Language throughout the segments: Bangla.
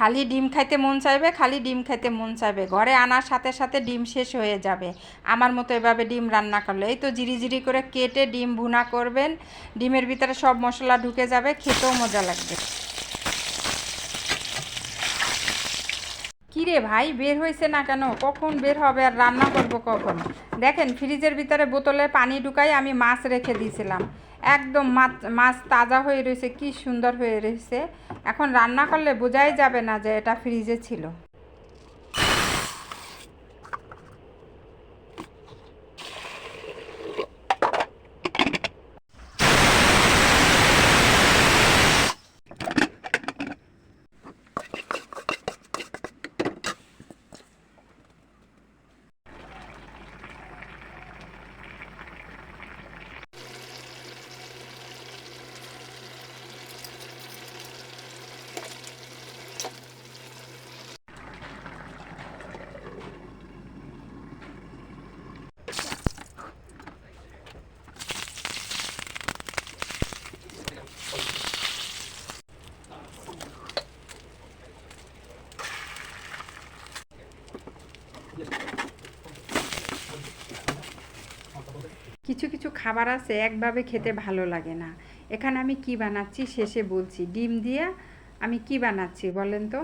খালি ডিম খাইতে মন চাইবে, খালি ডিম খাইতে মন চাইবে, ঘরে আনার সাথে সাথে ডিম শেষ হয়ে যাবে আমার মতো এভাবে ডিম রান্না করলে। এই তো জিরি জিরি করে কেটে ডিম ভুনা করবেন, ডিমের ভিতরে সব মশলা ঢুকে যাবে, খেতেও মজা লাগবে। কিরে ভাই, বের হয়েছে না কেন? কখন বের হবে আর রান্না করবো কখন? দেখেন ফ্রিজের ভিতরে বোতলে পানি ঢুকাই আমি মাছ রেখে দিয়েছিলাম, একদম মাছ তাজা হয়ে রয়েছে, কি সুন্দর হয়ে রয়েছে। এখন রান্না করলে বোঝাই যাবে না যে এটা ফ্রিজে ছিল। কিছু কিছু খাবার আছে একভাবে খেতে ভালো লাগে না। এখানে আমি কি বানাচ্ছি শেষে বলছি। ডিম দিয়ে আমি কি বানাচ্ছি বলেন তো?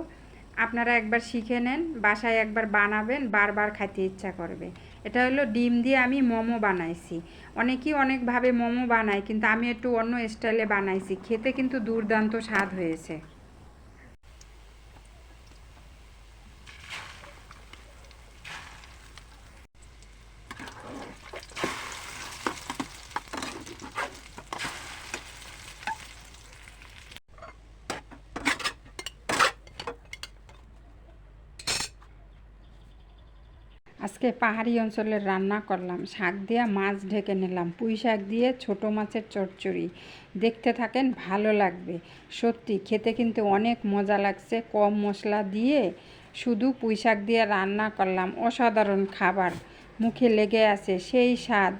আপনারা একবার শিখে নেন, বাসায় একবার বানাবেন, বারবার খাইতে ইচ্ছা করবে। এটা হলো ডিম দিয়ে আমি মোমো বানাইছি। অনেকেই অনেকভাবে মোমো বানায়, কিন্তু আমি একটু অন্য স্টাইলে বানাইছি, খেতে কিন্তু দুর্দান্ত স্বাদ হয়েছে। আজকে পাহাড়ি অঞ্চলের রান্না করলাম, শাক দিয়ে মাছ ঢেকে নিলাম, পুঁই শাক দিয়ে ছোটো মাছের চচ্চড়ি। দেখতে থাকেন, ভালো লাগবে। সত্যি খেতে কিন্তু অনেক মজা লাগছে, কম মশলা দিয়ে শুধু পুঁই শাক দিয়ে রান্না করলাম, অসাধারণ খাবার, মুখে লেগে আছে সেই স্বাদ।